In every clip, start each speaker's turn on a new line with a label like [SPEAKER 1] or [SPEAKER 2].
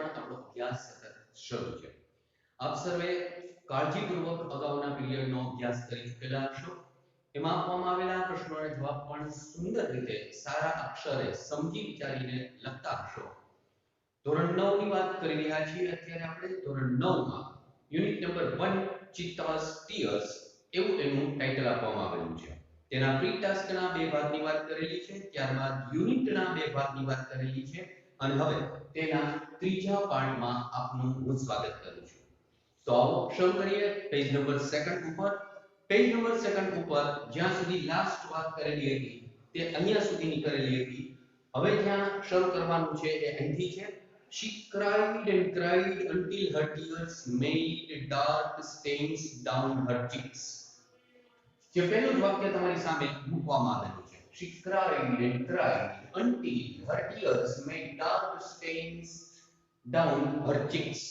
[SPEAKER 1] પણ આપણો અભ્યાસ સતત શરૂ છે. આપ સર્વે કાળજીપૂર્વક અગાઉના પીરિયડનો અભ્યાસ કરી ચૂકેલા હશો. એમાં આપવામાં આવેલા પ્રશ્નોના જવાબ પણ સુંદર રીતે સારા અક્ષરે સમજી વિચારીને લખતા હશો. ધોરણ 9 ની વાત કરી રહ્યા છીએ. અત્યારે આપણે ધોરણ 9 માં યુનિટ નંબર 1 ચિત્તાસ ટીયર્સ એવું એનું ટાઇટલ આપવામાં આવેલું છે. તેના પ્રી ટાસ્કના બે ભાગની વાત કરેલી છે, ત્યારબાદ યુનિટના બે ભાગની વાત કરેલી છે અને હવે તેના ત્રીજા પાર્ટમાં આપનું હું સ્વાગત કરું છું. તો આવો શરૂ કરીએ પેજ નંબર 2 ઉપર. પેજ નંબર 2 ઉપર જ્યાં સુધી લાસ્ટ વાત કરેલી હતી તે અહીંયા સુધીની કરેલી હતી. હવે જ્યાં શરૂ કરવાનું છે એ અહીંથી છે. She cried and cried until her tears made dark stains down her cheeks. જે પહેલું જ વાક્ય તમારી સામે મૂકવામાં આવેલું છે. She cried and cried until her tears made dark stains down her cheeks.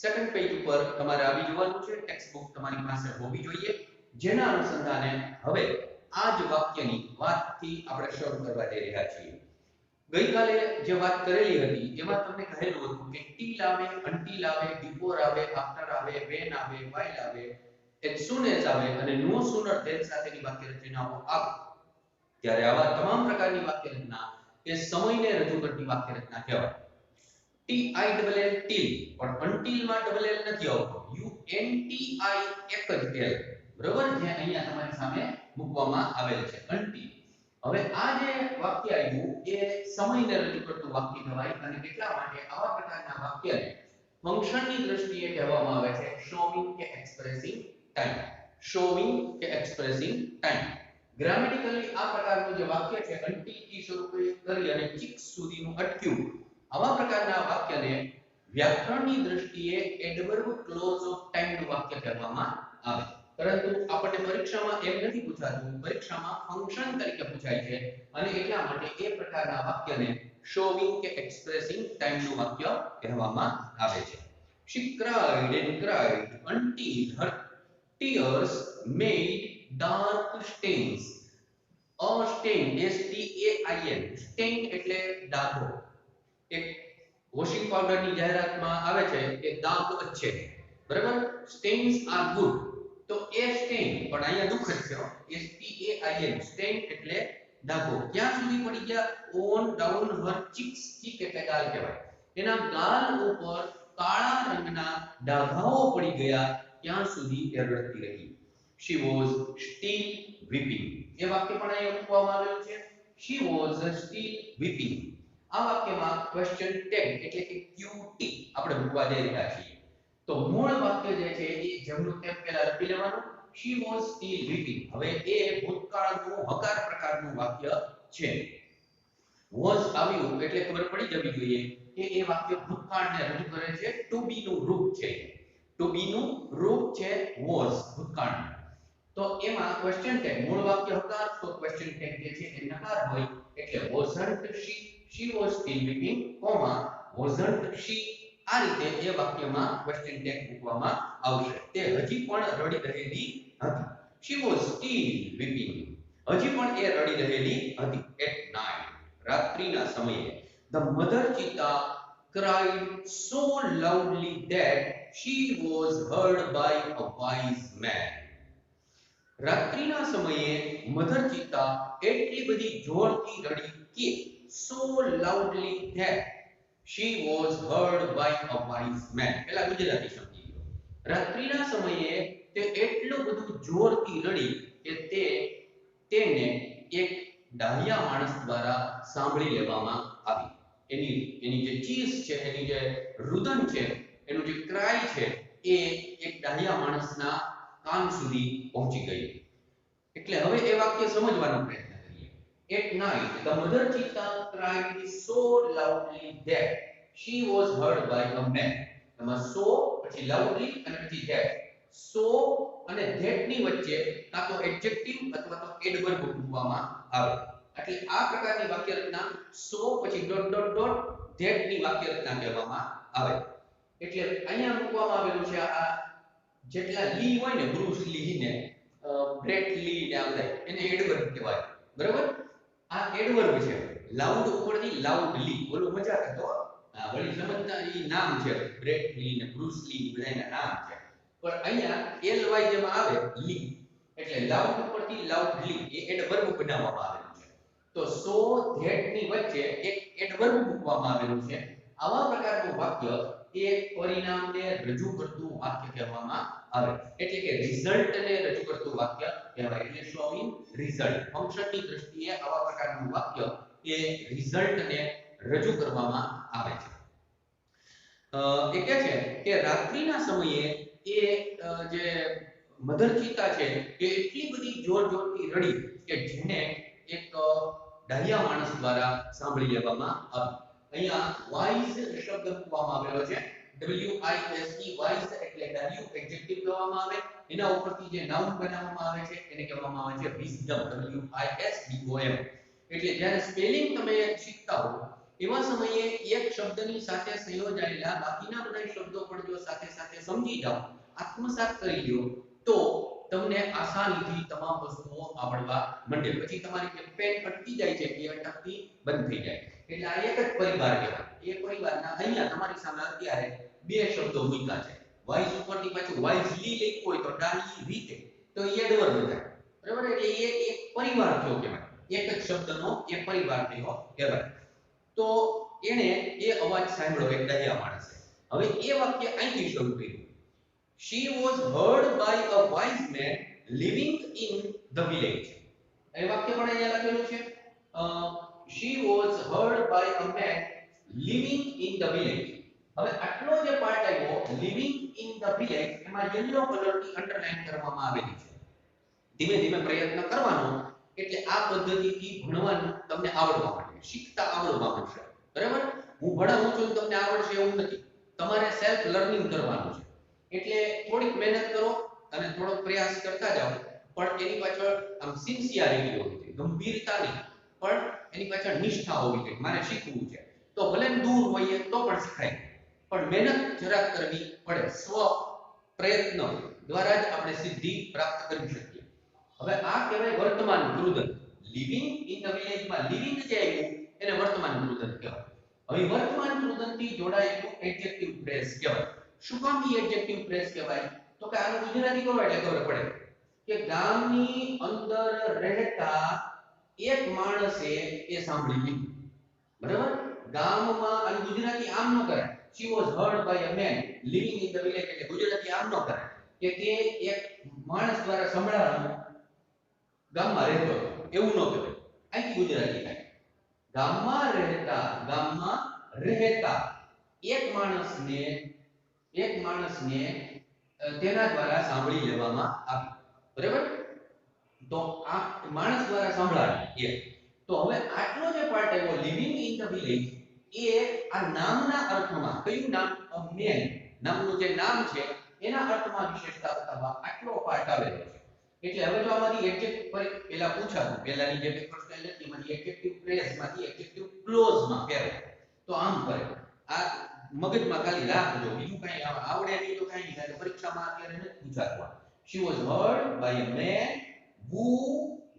[SPEAKER 1] Second page ઉપર તમારે આવી જવાનું છે. ટેક્સ્ટ બુક તમારી પાસે હોવી જોઈએ, જેના અનુસંધાને હવે આ જ વાક્યની વાતથી આપણે શરૂ કરવા જઈ રહ્યા છીએ. ગઈકાલે જે વાત કરેલી હતી એમાં તમને કહેલું હતું કે ટીલ આવે, અનટીલ આવે, બિફોર આવે, આફ્ટર આવે, વેન આવે, વાઇલ આવે, as soon as આવે અને no sooner than સાથેની વાક્ય રચનાઓ આવે. ત્યારે આવા તમામ પ્રકારની વાક્ય રચના એ સમયને રજૂ કરતી વાક્ય રચના કહેવાય. T I double L till, પણ અનટીલ માં ડબલ એલ નથી આવતો. યુ એન ટી આઈ એક જ એલ, બરાબર, જે અહીંયા તમારી સામે મૂકવામાં આવેલ છે અનટીલ. હવે આ જે વાક્ય આવ્યું એ સમયને રજૂ કરતું વાક્ય કહેવાય અને એટલા માટે આવા પ્રકારના વાક્યને ફંક્શનની દ્રષ્ટિએ કહેવામાં આવે છે શોવિંગ કે એક્સપ્રેસિંગ ટાઈમ. શોવિંગ કે એક્સપ્રેસિંગ ટાઈમ. ગ્રામેટિકલી આ પ્રકારનું જે વાક્ય છે અનટીલ થી શરૂ કરી અને ચિક્સ સુધીનું અટક્યું, આવા પ્રકારના વાક્યને વ્યાકરણની દ્રષ્ટિએ એડવર્બ ક્લોઝ ઓફ ટાઈમનું વાક્ય કહેવામાં આવે. પરંતુ આપણને પરીક્ષામાં એમ નથી પૂછાતું, પરીક્ષામાં ફંક્શન તરીકે પૂછાય છે અને એટલા માટે એ પ્રકારના વાક્યને શોવિંગ કે એક્સપ્રેસિંગ ટાઈમનું વાક્ય કહેવામાં આવે છે. She cried and cried until her tears made dark stains. A stain, S T A I N, stain એટલે ડાઘો. એક વોશિંગ પાવડરની જાહેરાતમાં આવે છે કે દાગ છે, બરાબર. સ્ટેન્સ આર ગુડ, તો એ સ્ટેન પણ અહીંયા દુઃખ જ છે. S T A I N, stain એટલે ડાઘો. ક્યાં સુધી પડી ગયા? On down her cheeks. Cheek એટલે ગાલ કહેવાય. એના ગાલ ઉપર કાળા રંગના ડાઘાઓ પડી ગયા, ત્યાં સુધી એ રડતી રહી. She was still weeping. એ વાક્ય પણ અહીંયા મૂકવામાં આવેલું છે. She was still weeping. આ વાક્યમાં ક્વેશ્ચન ટેગ એટલે કે QT આપણે મૂકવા જઈ રહ્યા છીએ. તો મૂળ વાક્ય જે છે એ જેમનું તેમ પહેલા લખી લેવાનું. She was still weeping. હવે એ ભૂતકાળનું હકાર પ્રકારનું વાક્ય છે. was આવ્યું એટલે ખબર પડી જવી જોઈએ કે એ વાક્ય ભૂતકાળને રજૂ કરે છે. to be નું રૂપ છે. to be નું રૂપ છે was ભૂતકાળનું. તો એમાં ક્વેશ્ચન ટેગ, મૂળ વાક્ય હકાર, તો ક્વેશ્ચન ટેગ જે છે એ નકાર હોય એટલે wasn't she was still weeping, wasn't she. આ રીતે એ વાક્યમાં ક્વેશ્ચન ટેગ મૂકવામાં આવશે. તે હજી પણ રડી રહેલી હતી. She was still weeping. હજી પણ એ રડી રહેલી હતી. At night, રાત્રિના સમયે. The mother cheetah cried so loudly that she was heard by a wise man. રાત્રિના સમયે મધર ચિત્તા એટલી બધી જોરથી રડી કે so loudly that she was heard by a wise man. પહેલા ગુજરાતી સમજી લો. રાત્રિના સમયે તે એટલું બધું જોરથી રડી કે તેને એક ડાહ્યા માણસ દ્વારા સાંભળી લેવામાં આવી. એની જે ચીસ છે, એની જે રુદન છે, એનું જે ક્રાય છે એ એક ડાહ્યા માણસના કાન સુધી પહોંચી ગઈ. એટલે હવે એ વાક્ય સમજવાનો પ્રયત્ન કરીએ. At night, the mother cheetah cried so loudly that she was heard by a man. એમાં so પછી loudly અને પછી that. so અને that ની વચ્ચે કાં તો એડજેક્ટિવ અથવા તો એડવર્બ મૂકવામાં આવે. એટલે આ પ્રકારની વાક્ય રચના so પછી ડોટ ડોટ ડોટ that ની વાક્ય રચના કહેવામાં આવે. એટલે અહીંયા મૂકવામાં આવેલું છે આ જેટલા લી હોય ને, બ્રુસ લી ને, બ્રેટ લી ને આ બધા, એને એડવર્બ કહેવાય, બરાબર. આ એડવર્બ છે. લાઉડ ઉપરથી લાઉડલી, બોલો મજા હતો. વળી સમજતા ઈ નામ છે બ્રેટ લી ને બ્રુસ લી બધાના નામ છે પણ અહીંયા એલ વાય જેમાં આવે લી એટલે લાઉડ ઉપરથી લાઉડલી એ એડવર્બ બનાવવામાં આવેલું છે તો સો ધેટ ની વચ્ચે એક એડવર્બ મૂકવામાં આવેલું છે આવા પ્રકારનું વાક્ય એ પરિણામને રજૂ કરતું વાક્ય કહેવામાં આવે એટલે કે રિઝલ્ટને રજૂ કરતું વાક્ય કહેવાય એટલે શોઇંગ રિઝલ્ટ ફંક્શનની દ્રષ્ટિએ આવા પ્રકારનું વાક્ય એ રિઝલ્ટને રજૂ કરવામાં આવે છે એ કહે છે કે રાત્રિના સમયે એ જે મધર ચિતા છે એ એટલી બધી જોરથી રડી કે જેને એક ડાહ્યા માણસ દ્વારા સાંભળી લેવામાં આવી અહીંયા વાઇઝ શબ્દ મૂકવામાં આવેલો છે WISE વાઇઝ એટલે ડાહ્યું એડજેક્ટિવ કહેવામાં આવે એના ઉપરથી જે નાઉન બનાવવામાં આવે છે એને કહેવામાં આવે છે વિઝડમ WISDOM એટલે જ્યારે સ્પેલિંગ તમે શીખતા હો એવા સમયે એક શબ્દની સાથે સંયોજાયેલા બાકીના બધા શબ્દો પણ જો સાથે સાથે સમજી જાઓ આત્મસાત કરી લો તો તમને આસાનીથી તમામ વસ્તુઓ આવડવા માંડે પછી તમારી જે પેન અટકી જાય છે એ અટકતી બંધ થઈ જાય એટલે આ એક જ પરિવાર કહેવાય એ પરિવારના અહીંયા તમારી સામે અત્યારે બે શબ્દો મૂક્યા છે વાઇઝ ઉપરથી પાછું વાઇઝલી લખ્યું હોય તો ડાલી રીતે તો એ એડવર્બ થાય બરાબર એટલે એ એક પરિવાર થયો કહેવાય એક જ શબ્દનો એ પરિવાર થયો કહેવાય તો એને એ અવાજ સાંભળ્યો એક ડાહ્યા માણસે હવે એ વાક્ય અહીંથી શરૂ કર્યું She was heard by a wise man living in the village. એ વાક્ય પણ અહીંયા લખેલું છે She was heard by a man living in the village. હવે આટલો જે પાર્ટ આવ્યો living in the village એમાં યલો કલરથી અંડરલાઈન કરવામાં આવેલી છે ધીમે ધીમે પ્રયત્ન કરવાનો એટલે આ પદ્ધતિથી ભણવાનું તમને આવડવા માંડે શીખતા આવડવા માંડશે બરાબર હું ભણાવું છું તમને આવડશે એવું નથી તમારે સેલ્ફ લર્નિંગ કરવાનું છે એટલે થોડીક મહેનત કરો અને થોડો પ્રયાસ કરતા જાઓ પણ એની પાછળ આમ સિન્સિયરિટી હોવી જોઈએ ગંભીરતા નહીં પણ એની પાછળ નિષ્ઠા હોવી જોઈએ મારે શીખવું છે તો ભલે દૂર હોઈએ તો પણ શીખાય પણ મહેનત જરાક કરવી પડે સ્વ પ્રયત્ન દ્વારા જ આપણે સિદ્ધિ પ્રાપ્ત કરી શકીએ હવે આ કહેવાય વર્તમાન કૃદંત લિવિંગ ઇન ધ વિલેજ માં લિવિંગ જે આવ્યું એને વર્તમાન કૃદંત કહેવાય હવે વર્તમાન કૃદંતથી જોડાયેલું એડજેક્ટિવ ફ્રેઝ કહેવાય શું કામ એ એડજેક્ટિવ ફ્રેઝ કહેવાય તો કે આનું ગુજરાતી કરો એટલે ખબર પડે કે ગામની અંદર રહેતા એક માણસે એ સાંભળી લીધું બરાબર ગામમાં અને ગુજરાતી આમ ન કરાય she was heard by a man living in the village એટલે ગુજરાતી આમ ન કરાય કે તે એક માણસ દ્વારા સંભળાવાનું ગામમાં રહેતો એવું ન કહેવાય અહીંથી ગુજરાતી થાય ગામમાં રહેતા એક માણસને તેના દ્વારા સાંભળી લેવામાં આવી બરાબર તો આ માણસ દ્વારા સાંભળાય તો હવે આટલો જે પાર્ટ આવ્યો લિવિંગ ઇન ધ વિલેજ એ આ નામના અર્થમાં કયું નામ અ મેન નામનું જે નામ છે એના અર્થમાં વિશેષતા બતાવવા આટલો પાર્ટ આવેલો છે એટલે હવે જો આમાંથી એડજેક્ટિવ પહેલા પૂછાતું પહેલાની જે પેપર સ્ટાઇલ હતી એમાંથી એડજેક્ટિવ ફ્રેઝમાંથી એડજેક્ટિવ ક્લોઝમાં ફેરવો તો આમ કરે આ મગજમાં ખાલી રાખજો બીજું કઈ આવડે નહીં તો કઈ નહીં એટલે પરીક્ષામાં અત્યારે નથી પૂછાતું she was heard by a man who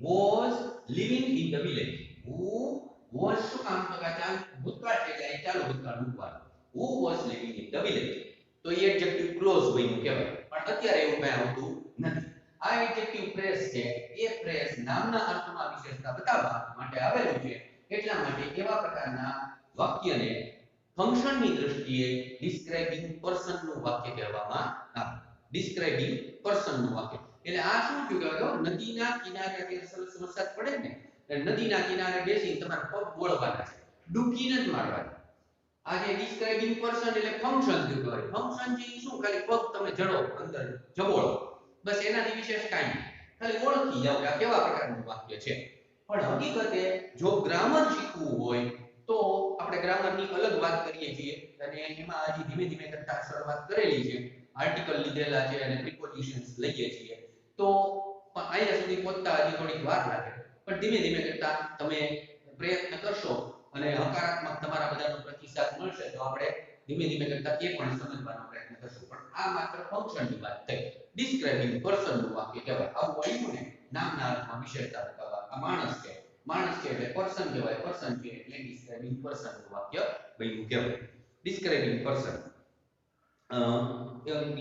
[SPEAKER 1] was living in the village who was શું કામ તો કે ચાલ ભૂતકાળ છે એટલે ચાલો ભૂતકાળ મૂકવાનું who was living in the village તો એ એડજેક્ટિવ ક્લોઝ બન્યું કહેવાય પણ અત્યારે એવું કઈ આવતું નથી આ એડજેક્ટિવ ફ્રેઝ છે એ ફ્રેઝ નામના અર્થમાં વિશેષતા બતાવવા માટે આવેલું છે એટલા માટે એવા પ્રકારના વાક્યને ફંક્શનની દ્રષ્ટિએ ડિસ્ક્રાઇબિંગ પર્સનનું વાક્ય કહેવામાં આવે ડિસ્ક્રાઇબિંગ પર્સનનું વાક્ય એટલે આ શું થયું કે નદીના કિનારે સરસ વરસાદ પડે ને એટલે નદીના કિનારે બેસીને તમારે પગ બોળવાના છે ડૂબકીને જ મારવાની આ જે ડિસ્ક્રાઇબિંગ પર્સન એટલે ફંક્શન કહેવાય ફંક્શન છે એ શું ખાલી પગ તમે જડો અંદર જબોળો બસ એનાથી વિશેષ કાંઈ નહીં ખાલી ઓળખી જાવ કે આ કેવા પ્રકારનું વાક્ય છે પણ હકીકતે જો ગ્રામર શીખવું હોય તો આપણે ગ્રામરની અલગ વાત કરીએ છીએ અને એમાં હજી ધીમે ધીમે કરતા શરૂઆત કરેલી છે આર્ટિકલ લીધેલા છે અને પ્રિપોઝિશન્સ લઈએ છીએ તો અહીંયા સુધી પહોંચતા હજી થોડીક વાર લાગે પણ ધીમે ધીમે કરતા તમે પ્રયત્ન કરશો અને હકારાત્મક તમારા બધાનો પ્રતિસાદ મળશે તો આપણે ધીમે ધીમે કરતા એ પણ સમજવાનો પ્રયત્ન કરશું પણ આ માત્ર ફંક્શનની વાત થઈ ડિસ્ક્રાઇબિંગ પર્સનનું વાક્ય કહેવાય આવું આવ્યું ને નામના અર્થમાં વિશેષતા બતાવવા આ માણસ છે એટલે પર્સન કહેવાય પર્સન છે એટલે ડિસ્ક્રાઇબિંગ પર્સનનું વાક્ય બન્યું કહેવાય describing person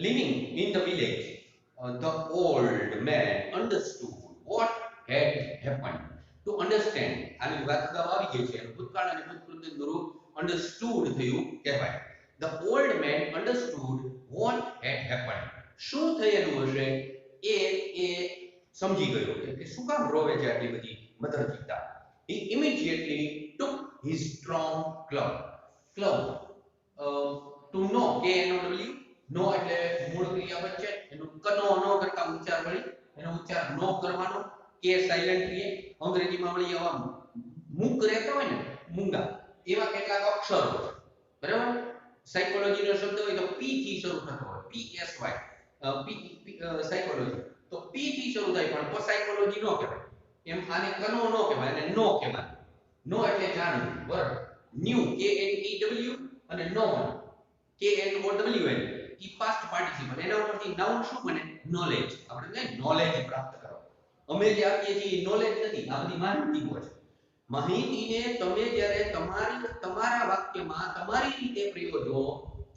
[SPEAKER 1] living in the village. The old man understood what had happened. To understand, આની વાત અગાઉ આવી ગઈ છે. ભૂતકાળ અને ભૂતપૂર્વનું રૂપ understood થયું કહેવાય. The old man understood what had happened. શું થયેલું હશે એ એ સમજી ગયો કે શું કામ રોવે છે આટલી બધી મધર પિતા. He immediately took his strong club. Club to know, K-N-O-W, નો એટલે મૂળ ક્રિયાપદ છે, એનું કનો નો કરતા ઉચ્ચાર વળી એનો ઉચ્ચાર નો કરવાનો, કે સાયલેન્ટ રહે. અંગ્રેજીમાં વળી આવા મૂક રહેતા હોય ને મૂંગા એવા કેટલાક અક્ષરો છે, બરાબર. સાયકોલોજીનો શબ્દ હોય તો પી થી શરૂ થતો હોય, PSY, સાયકોલોજી તો પી થી શરૂ થાય, પણ તો સાયકોલોજી નો કહેવાય. એમ આને કનો નો કહેવાય અને નો કહેવાય. નો એટલે જાણવું, બરાબર. ન્યુ, KNEW, અને નો KNOWN, ઈ પાસ્ટ પાર્ટિસિપલ. એના ઉપરથી નાઉન શું બને? નોલેજ. આપણે કહે નોલેજ પ્રાપ્ત કરો. અમે જે આપીએ છીએ નોલેજ નથી, આ બધી માહિતી હોય છે. માહિતીને તમે જ્યારે તમારા વાક્યમાં તમારી રીતે પ્રયોજો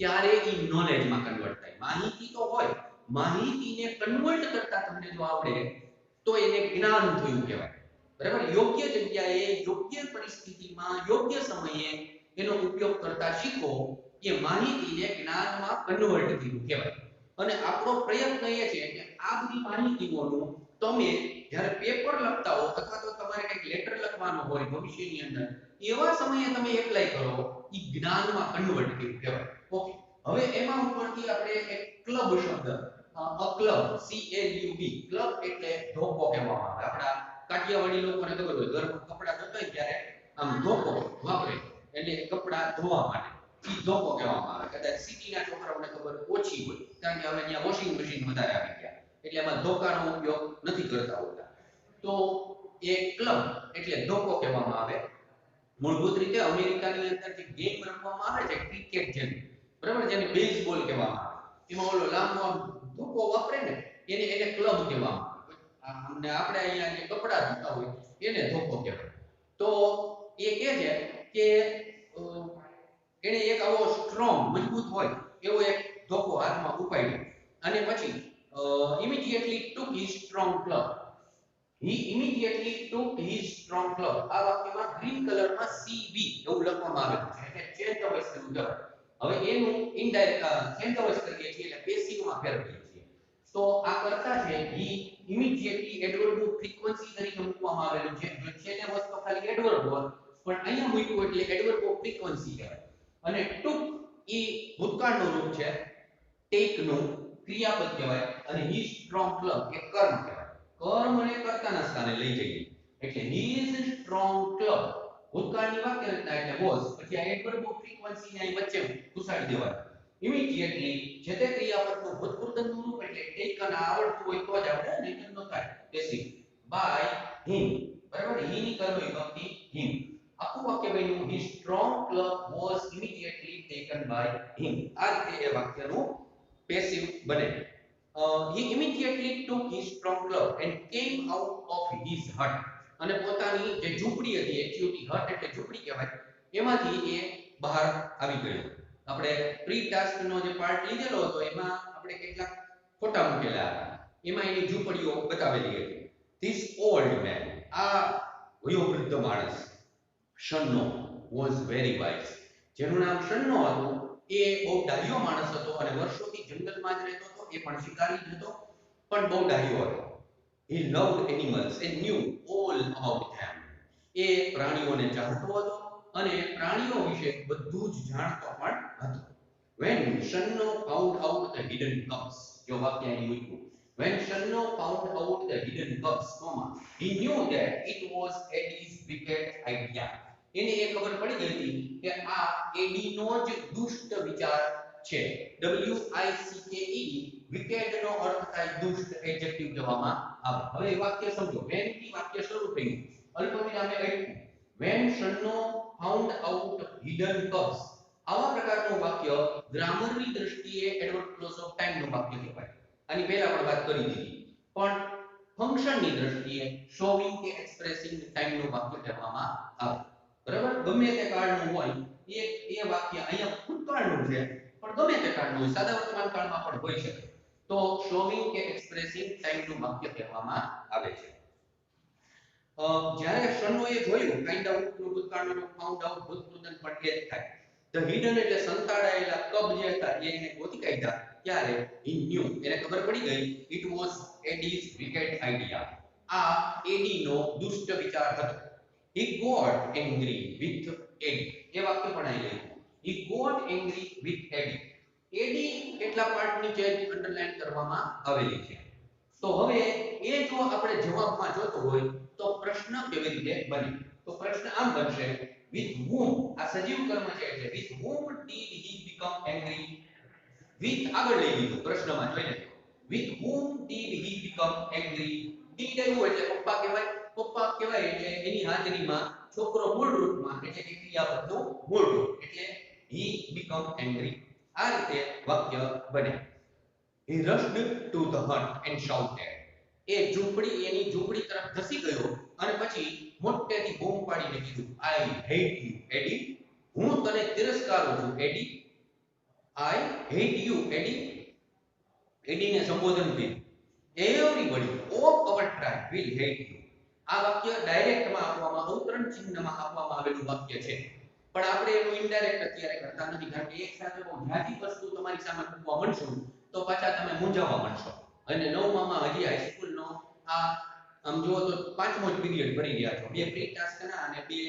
[SPEAKER 1] ત્યારે ઈ નોલેજમાં કન્વર્ટ થાય. માહિતી તો હોય, માહિતીને કન્વર્ટ કરતા તમને જો આવડે તો એને જ્ઞાન થયું કહેવાય, બરાબર. યોગ્ય જગ્યાએ, યોગ્ય પરિસ્થિતિમાં, યોગ્ય સમયે એનો ઉપયોગ કરતા શીખો એ માહિતીને જ્ઞાનમાં કન્વર્ટ થયું કહેવાય. અને આપણો પ્રયત્ન એ છે કે આ બધી માહિતીઓનું તમે જ્યારે પેપર લખતા હો અથવા તો તમારે કંઈક લેટર લખવાનો હોય ભવિષ્યની અંદર, એવા સમયે તમે એપ્લાય કરો, એ જ્ઞાનમાં કન્વર્ટ થયું કહેવાય. ઓકે, હવે એમાં ઉપરથી આપણે એક ક્લબ શબ્દ, અ ક્લબ, CLUB, ક્લબ એટલે ધોકો કહેવામાં આવે. આપણા કાઠિયાવાડી લોકોને ખબર હોય, ઘરમાં કપડા ધોતા હોય ત્યારે આમ ધોકો વાપરે, એટલે કપડા ધોવા માટે ઈ ધોકો કહેવામાં આવે. કદાચ સિટીના છોકરાઓને ખબર ઓછી હોય, કારણ કે હવે ત્યાં વોશિંગ મશીન વધારે આવી ગયા, એટલે એમાં ધોકાનો ઉપયોગ નથી કરતા હોતા. તો એ ક્લબ એટલે ધોકો કહેવામાં આવે. મૂળભૂત રીતે અમેરિકાની અંદર જે ગેમ રમવામાં આવે છે ક્રિકેટ જેવી, બરાબર, જેને બેઝબોલ કહેવામાં આવે, એમાં ઓલો લાંબો ધોકો વાપરે ને એને ક્લબ કહેવામાં આવે. અને આપણે અહીંયા જે કપડા ધોતા હોય એને ધોકો કહેવાય. તો એ કહે છે કે એને એક આવો સ્ટ્રોંગ, મજબૂત હોય એવો એક ધોકો હાથમાં ઉપાડ્યો અને પછી immediately took his strong club. He immediately took his strong club. આ વાક્યમાં ગ્રીન કલરમાં CV એવું લખવામાં આવેલું છે, એટલે ચેન્જ ધ વોઇસ કર્યું કહેવાય. હવે એનું ઇનડાયરેક્ટ ચેન્જ ધ વોઇસ કરીએ છીએ એટલે પેસિવમાં ફેરવીએ છીએ. તો આ કરતા છે he immediately એડવર્બનું ફ્રીક્વન્સી તરીકે મૂકવામાં આવેલું છે. જો છેલ્લે વસ્તુ ખાલી એડવર્બ હોય, પણ અહીંયા મૂક્યું એટલે એડવર્બ ઓફ ફ્રીક્વન્સી કહેવાય. અને took ઈ ભૂતકાળનું રૂપ છે, take નું ક્રિયાપદ કહેવાય, અને his strong club એ કર્મ કહેવાય. કર્મને કર્તાના સ્થાને લઈ જઈએ એટલે his strong club ભૂતકાળની વાક્ય રચના એટલે was, પછી આ એડવર્બ ઓફ ફ્રીક્વન્સી ને વચ્ચે ઘુસાડી દેવાય. ઇમિડિયેટલી જે તે ક્રિયાપદનું ભૂતપૂર્વનું રૂપ એટલે taken આવડતું હોય તો જ આવડે, નહીં તો થાય. પેસિવ by him, બરાબર. he ની કર્મ વિભક્તિ him. આખું વાક્ય બન્યું his strong club was immediately taken by him. આ રીતે એ વાક્યનું પેસિવ બને. He immediately took his strong club and came out of his hut. અને પોતાની જે ઝૂંપડી હતી, એક્ચ્યુઅલી હટ એટલે ઝૂંપડી કહેવાય, એમાંથી એ બહાર આવી ગયો. આપણે પ્રી ટાસ્કનો જે પાર્ટ લીધેલો હતો એમાં આપણે કેટલાક ફોટા મૂકેલા હતા, એમાં એની ઝૂંપડીઓ બતાવેલી હતી. This old man, આ વયોવૃદ્ધ માણસ, શન્નો was very wise, જેનું નામ શન્નો હતું, એ બહુ ડાહ્યો માણસ હતો અને વર્ષોથી જંગલમાં જ રહેતો હતો. એ પણ શિકારી જ હતો, પણ બહુ ડાહ્યો હતો. He loved animals and knew all about them. એ પ્રાણીઓને ચાહતો હતો અને પ્રાણીઓ વિશે બધું જ જાણતો પણ હતો. When Shanno found out the hidden cubs, જો વાક્ય અહીં મૂક્યું, when Shanno found out the hidden cubs, he knew that it was Eddie's wicked idea. એને એ ખબર પડી ગઈ હતી કે આ એડીનો જ દુષ્ટ વિચાર છે. WICKED, wicked નો અર્થ થાય દુષ્ટ, એડજેક્ટિવ કહેવામાં આવે. હવે એ વાક્ય સમજો. when થી વાક્ય શરૂ થયું, અલ્પવિરામે અટક્યું. when Shanno found out hidden cubs, આવા પ્રકારનું વાક્ય ગ્રામરની દ્રષ્ટિએ એડવર્બ ક્લોઝ ઓફ ટાઈમનું વાક્ય કહેવાય. આની પહેલા પણ વાત કરી દીધી, પણ ફંક્શનની દ્રષ્ટિએ શોવિંગ કે એક્સપ્રેસિંગ ટાઈમનું વાક્ય કહેવામાં આવે. બરાબર ગમે તે કાળનું હોય એ વાક્ય અહીંયા ભૂતકાળનું છે પણ ગમે તે કાળનું હોય સાદા વર્તમાન કાળમાં પણ હોઈ શકે તો શોવિંગ કે એક્સપ્રેસિંગ ટાઈમનું વાક્ય કહેવામાં આવે છે જ્યારે શનોએ જોયું ફાઇન્ડ આઉટ નું ભૂતકાળનું ફાઉન્ડ આઉટ ભૂતપૂર્વનું પણ એ જ થાય ધ હિડન એટલે સંતાડાયેલા કબ જે હતા એને ગોતી કાઢ્યા ત્યારે હી ન્યુ એને ખબર પડી ગઈ ઇટ વોઝ એડીઝ વિકેટ આઈડિયા આ એડી નો દુષ્ટ વિચાર હતો he got angry with Eddie એ વાક્ય પણ આવી ગયું he got angry with Eddie એડી કેટલા પાર્ટ નીચે અંડરલાઈન કરવામાં આવેલી છે તો હવે એ જો આપણે જવાબમાં જોતો હોય તો પ્રશ્ન કેવી રીતે બને તો પ્રશ્ન આમ બનશે with whom આ સજીવ કર્મ છે એટલે with whom did he become angry with આગળ લઈ લીધું પ્રશ્નમાં જોઈ લેજો with whom did he become angry did આવ્યું એટલે પપ્પા કહેવાય એટલે એની હાજરીમાં છોકરો મૂળ રૂપમાં એટલે કે ક્રિયાપદનું મૂળ રૂપ એટલે he become angry આ રીતે વાક્ય બને he rushed to the hut and shouted એ એની ઝૂંપડી તરફ ધસી ગયો અને પછી મોટેથી બૂમ પાડીને કીધું I hate you Eddie હું તને તિરસ્કારું છું એડી I hate you Eddie એડીને સંબોધન કર્યું everybody of our tribe will hate you આ વાક્ય ડાયરેક્ટમાં આપવામાં અવતરણ ચિહ્નમાં આપવામાં આવેલું વાક્ય છે પણ આપણે એનું ઇનડાયરેક્ટ અત્યારે કરતા નથી કારણ કે એક સાથે બહુ જાજી વસ્તુ તમારી સામે મૂકવા માંડશું તો પાછા તમે મૂંઝાવા માંડશો અને નવમામાં હજી હાઈસ્કૂલનો આ આમ જુઓ તો પાંચમો જ પીરિયડ ભરી રહ્યા છો બે પ્રી ટાસ્કના અને બે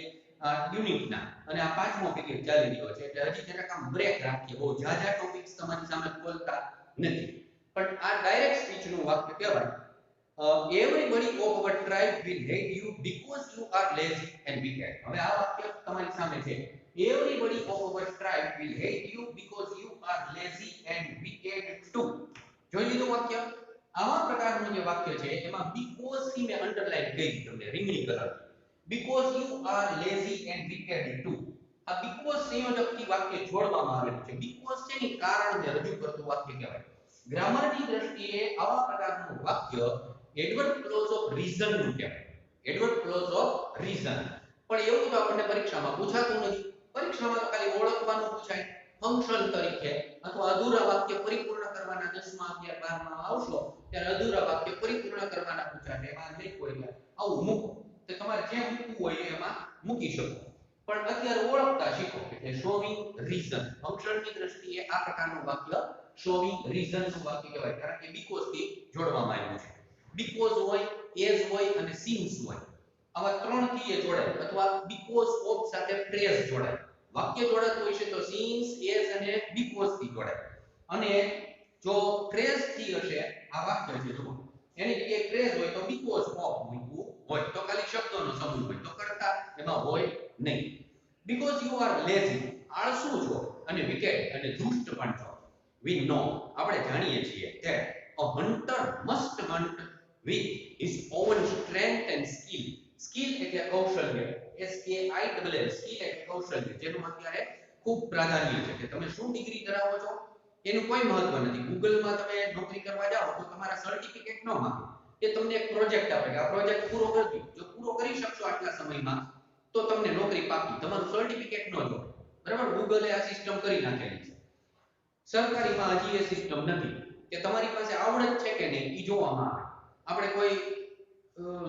[SPEAKER 1] યુનિટના અને આ પાંચમો પીરિયડ ચાલી રહ્યો છે એટલે હજી જરાક આમ બ્રેક રાખીએ બહુ જાજા ટોપિક્સ તમારી સામે બોલતા નથી પણ આ ડાયરેક્ટ સ્પીચનું વાક્ય કહેવાય everybody of our tribe will hate you because you are lazy and wicked હવે આ વાક્ય તમારી સામે છે everybody of our tribe will hate you because you are lazy and wicked too જોઈ લીધું વાક્ય આવા પ્રકારનું જે વાક્ય છે એમાં because થી મેં અંડરલાઈન કરી તમને રીંગણી colour because you are lazy and wicked too આ because સંયોજકથી વાક્ય જોડવામાં આવેલું છે because છે ની કારણને રજૂ કરતું વાક્ય કહેવાય ગ્રામરની દ્રષ્ટિએ આવા પ્રકારનું વાક્ય એડવર્બ ક્લોઝ ઓફ રીઝન નું કહેવાય એડવર્બ ક્લોઝ ઓફ રીઝન પણ એવું તો આપણને પરીક્ષામાં પૂછાતું નથી પરીક્ષામાં તો ખાલી ઓળખવાનું પૂછાય ફંક્શન તરીકે અથવા અધૂરા વાક્ય પરિપૂર્ણ કરવાના 10મા 11 12મા આવશો ત્યારે અધૂરા વાક્ય પરિપૂર્ણ કરવાના પૂછાય એમાં નહીં કોઈ આવું મૂકો તો તમારે જે મૂકવું હોય એમાં મૂકી શકો પણ અત્યારે ઓળખતા શીખો એટલે શોવિંગ રીઝન ફંક્શનની દ્રષ્ટિએ આ પ્રકારનું વાક્ય શોવિંગ રીઝન નું વાક્ય કહેવાય કારણ કે બીકોઝ થી જોડવામાં આવ્યું છે બીકોઝ હોય એઝ હોય અને સિન્સ હોય આવા ત્રણ થી એ જોડાય અથવા બીકોઝ ઓફ સાથે ફ્રેઝ જોડાય વાક્ય જોડાતું હોય છે તો સિન્સ એઝ અને બીકોઝ થી જોડાય અને જો ફ્રેઝ થી હશે આ વાક્ય છે જુઓ એની જગ્યાએ ફ્રેઝ હોય તો બીકોઝ ઓફ મૂકવું હોય તો ખાલી શબ્દોનો સમૂહ હોય તો કરતા એમાં હોય નહીં બીકોઝ યુ આર લેઝી આળસુ છો અને વિકેટ અને ધૃષ્ટ પણ છો we know આપણે જાણીએ છીએ that a hunter must hunt with his own strength and skill skill એટલે કૌશલ્ય S K I double L skill એટલે કૌશલ્ય જેનું અત્યારે ખૂબ પ્રાધાન્ય છે કે તમે શું ડિગ્રી ધરાવો છો એનું કોઈ મહત્વ નથી ગૂગલ માં તમે નોકરી કરવા જાઓ તો તમારા સર્ટિફિકેટ ન માંગે એ તમને એક પ્રોજેક્ટ આપે કે આ પ્રોજેક્ટ પૂરો કરજો જો પૂરો કરી શકશો આટલા સમયમાં તો તમને નોકરી પાકી તમારું સર્ટિફિકેટ ન જો બરાબર ગૂગલે આ સિસ્ટમ કરી નાખેલી છે સરકારીમાં હજી એ સિસ્ટમ નથી કે તમારી પાસે આવડત છે કે નહીં એ જોવામાં આવે આપણે કોઈ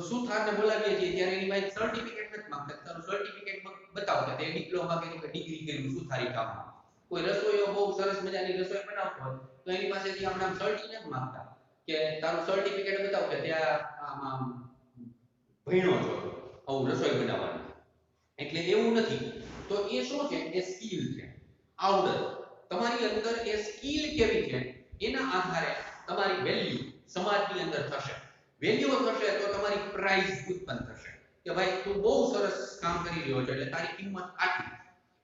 [SPEAKER 1] સુથારને બોલાવીએ છીએ ત્યારે એની પાસે સર્ટિફિકેટ નથી માંગતા તારું સર્ટિફિકેટ બતાવો કે તે ડિપ્લોમા કર્યું કે ડિગ્રી કર્યું સુથારી કામમાં કોઈ રસોઈયો બહુ સરસ મજાની રસોઈ બનાવતો હોય તો એની પાસેથી આપણે સર્ટિફિકેટ નથી માંગતા કે તારું સર્ટિફિકેટ બતાવો કે ત્યાં આમ ભણ્યો છો આવું રસોઈ બનાવવાની એટલે એવું નથી તો એ શું છે એ સ્કિલ છે આવડત તમારી અંદર એ સ્કિલ કેવી છે એના આધારે તમારી વેલ્યુ સમાજની અંદર થશે વેલ્યુ થશે તો તમારી પ્રાઇસ ઉત્પન્ન થશે કે ભાઈ તું બહુ સરસ કામ કરી રહ્યો છે એટલે તારી કિંમત આટલી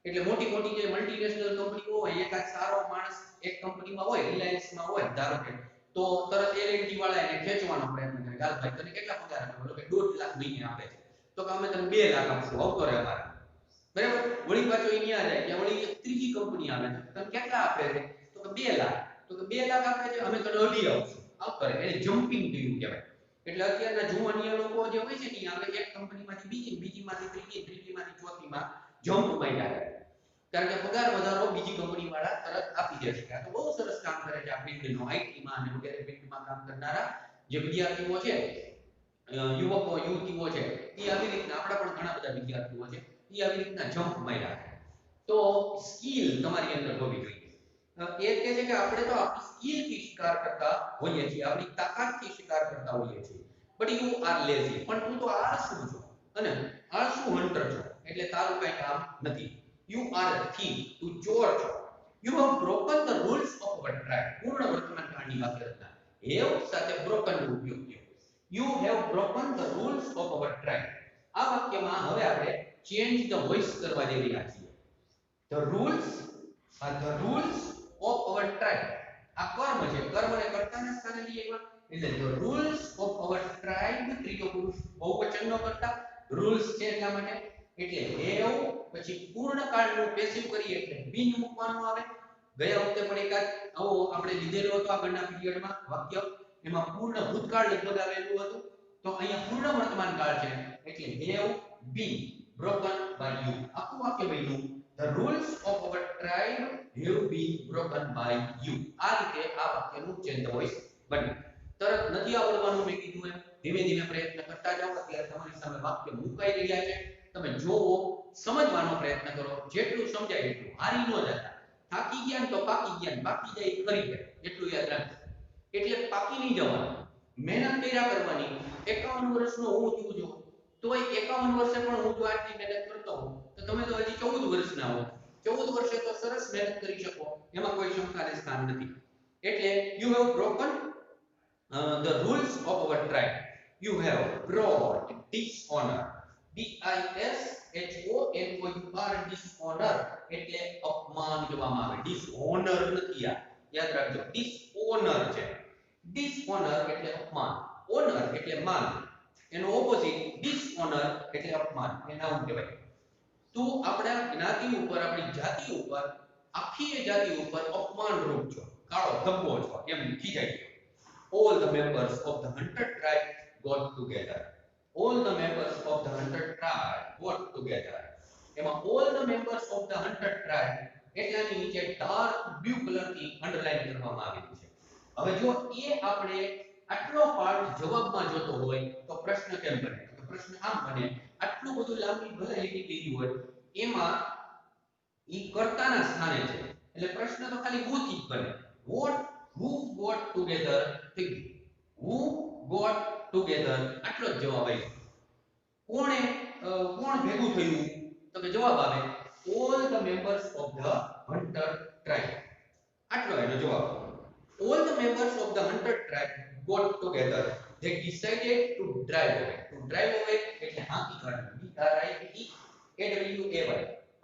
[SPEAKER 1] એટલે મોટી મોટી જે મલ્ટીનેશનલ કંપનીઓ હોય એકાદ સારો માણસ એક કંપનીમાં હોય રિલાયન્સમાં હોય ધારો કે તો તરત L&T વાળા એને ખેંચવાનો પ્રયત્ન કરે ગાલ ભાઈ તને કેટલા પગાર આપે બોલો કે 1.5 લાખ મહિને આપે છે તો કે અમે તને 2 લાખ આપશું આવતો રહે અમારે બરાબર વળી પાછો એ ન્યા જાય કે વળી એક ત્રીજી કંપની આવે છે તમે કેટલા આપે છે તો કે 2 લાખ તો કે 2 લાખ આપે છે અમે તને 2.5 આપશું આવતો રહે એને જમ્પિંગ કર્યું કહેવાય એટલે અત્યારના જુવાનિયા લોકો જે હોય છે ને આવે એક કંપનીમાંથી બીજી, બીજીમાંથી ત્રીજી, ત્રીજીમાંથી ચોથીમાં જમ્પ માર્યા કરે, કારણ કે પગાર વધારો બીજી કંપની વાળા તરત આપી દે છે. આ તો બહુ સરસ કામ કરે છે આ ફિલ્ડનો, આઈટીમાં અને વગેરે ફિલ્ડમાં કામ કરનારા જે વિદ્યાર્થીઓ છે, યુવકો યુવતીઓ છે, એ આવી રીતના આપણા પણ ઘણા બધા વિદ્યાર્થીઓ છે, એ આવી રીતના જમ્પ માર્યા છે. તો સ્કિલ તમારી અંદર હોવી જોઈએ. એ કહે છે કે આપણે તો આપણી સ્કિલથી શિકાર કરતા હોઈએ છીએ, આપણી તાકાતથી શિકાર કરતા હોઈએ છીએ. બટ યુ આર લેઝી, પણ તું તો આળસુ છો અને આળસુ હન્ટર છો, એટલે તારું કઈ કામ નથી. યુ આર અ થીફ, તું ચોર છો. You have broken the rules of our tribe. પૂર્ણ વર્તમાન કાળની વાક્ય રચના. હેવ સાથે બ્રોકન નો ઉપયોગ થયો. You have broken the rules of our tribe. આ વાક્યમાં હવે આપણે ચેન્જ ધ વોઇસ કરવા જઈ રહ્યા છીએ. The rules are the rules of our tribe. આ કર્મ છે, કર્મને કર્તાના સ્થાને લઈ આવ્યા, એટલે the rules of our tribe ત્રીજો પુરુષ બહુવચનનો કર્તા, રૂલ્સ છે એટલા માટે. એટલે have પછી પૂર્ણકાળનું પેસિવ કરીએ એટલે been મૂકવાનું આવે. ગયા વખતે પણ એકાદ આવો આપણે લીધેલો હતો આગળના પીરિયડમાં વાક્ય, એમાં પૂર્ણ ભૂતકાળ લગભગ આવેલું હતું. તો અહીંયા પૂર્ણ વર્તમાન કાળ છે એટલે have been broken by you. આખું વાક્ય બન્યું The rules of our tribe have been broken by you. આ રીતે આ વાક્યનું ચેન્જ વોઇસ બને. તરત નથી આવડવાનું મેં કીધું એમ ધીમે ધીમે પ્રયત્ન કરતા જાઓ. અત્યારે તમારી સામે વાક્ય મુકાઈ રહ્યા છે, તમે જોવો, સમજવાનો પ્રયત્ન કરો, જેટલું સમજાય એટલું. હારી ન જતા, થાકી ગયા ને તો પાકી ગયા, બાકી જાય ખરી જાય, એટલું યાદ રાખજો. એટલે પાકી નહીં જવાનું, મહેનત કર્યા કરવાની. 51 વર્ષનો હું છું તોય 51 વર્ષે પણ હું જો આટલી મહેનત કરતો હોઉં તો તમે તો હજી 14 વર્ષના હો. 14 વર્ષે તો સરસ મહેનત કરી શકો, એમાં કોઈ શંકાને સ્થાન નથી. એટલે you have broken the rules of our tribe. You have brought dishonor. DISHONOUR, dishonor એટલે અપમાન કહેવામાં આવે. ડિસહોનર નથી, આ યાદ રાખજો, ડિસહોનર છે. ડિસહોનર એટલે અપમાન, ઓનર એટલે માન, એનો ઓપોઝિટ ડિસઓનર એટલે અપમાન, એ નાઉન કહેવાય. તું આપણા જ્ઞાતિ ઉપર, આપણી જાતિ ઉપર, આખી જાતિ ઉપર અપમાન રૂપ છો, કાળો ધબ્બો છો, એમ ખીજાઈ ગયો. All the members of the hunted tribe got together. All the members of the hunted tribe got together. એમાં all the members of the hunted tribe એટલાની નીચે ડાર્ક બ્લુ કલરથી અંડરલાઈન કરવામાં આવેલી છે. હવે જો એ આપણે આટલો પાર્ટ જવાબમાં જોતો હોય તો પ્રશ્ન કેમ બને? તો પ્રશ્ન આમ બને, આટલું બધું લાંબી ભલે લીટી લીધી હોય એમાં ઈ કર્તાના સ્થાને છે, એટલે પ્રશ્ન તો ખાલી who થી જ બને. who got together, who got together, આટલો જ જવાબ આવ્યો. કોણ ભેગું થયું? તો કે જવાબ આવે all the members of the hunter tribe. આટલો એનો જવાબ. All the members of the hunter tribe got together. They decided to drive away. To drive away એટલે હાંકી કાઢવું. DRIVE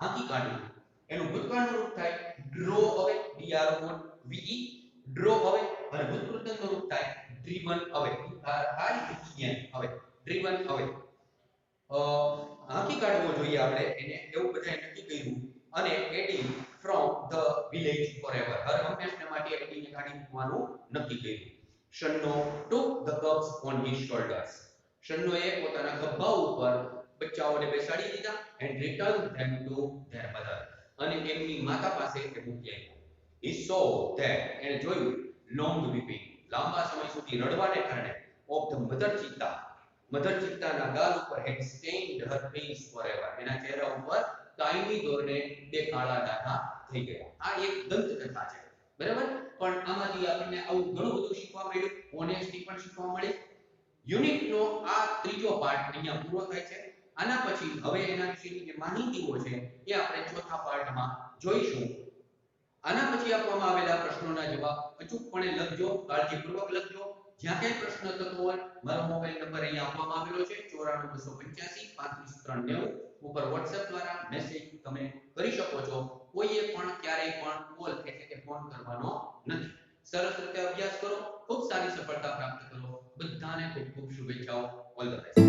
[SPEAKER 1] હાંકી કાઢવું. એનું ભૂતકાળનું રૂપ થાય draw away, DROVE, draw away. અને ભૂતપૂર્વનું રૂપ થાય driven away, DRIVEN away, driven away. હાંકી કાઢવો જોઈએ આપણે એને, એવું બધાએ નક્કી કર્યું. અને એડી from the village forever, હર હંમેશને માટે એડીને કાઢી મૂકવાનું નક્કી કર્યું. Shanno took the cubs on his shoulders. શન્નોએ પોતાના ખભા ઉપર બચ્ચાઓને બેસાડી દીધા and returned them to their mother. અને એમની માતા પાસે એ મૂકી આવ્યો. He saw that, એને જોયું, long weeping, લાંબા સમય સુધી રડવાને કારણે, of the mother cheetah, mother ચિત્તાના ગાલ ઉપર had stained her face forever. એના ચહેરા ઉપર કાયમી ધોરણે બે કાળા ડાઘા થઈ ગયા. આ એક દંતકથા છે, બરાબર? પણ આમાંથી આપણને આવું ઘણું બધું શીખવા મળ્યું, ઓનેસ્ટી પણ શીખવા મળી. યુનિટનો આ ત્રીજો પાર્ટ અહીંયા પૂરો થાય છે. આના પછી હવે એના વિશેની જે માહિતીઓ છે એ આપણે ચોથા પાર્ટમાં જોઈશું. આના પછી આપવામાં આવેલા પ્રશ્નોના જવાબ અચૂકપણે લખજો, કાળજીપૂર્વક લખજો. જ્યાં ક્યાંય પ્રશ્ન થતો હોય, મારો મોબાઈલ નંબર અહીંયા આપવામાં આવેલો છે 94 285 35 390 ઉપર WhatsApp દ્વારા મેસેજ તમે કરી શકો છો. કોઈએ પણ ક્યારેય પણ કોલ એટલે કે ફોન કરવાનો નથી. સરસ રીતે અભ્યાસ કરો, ખૂબ સારી સફળતા પ્રાપ્ત કરો. બધાને ખૂબ ખૂબ શુભેચ્છાઓ. All the best.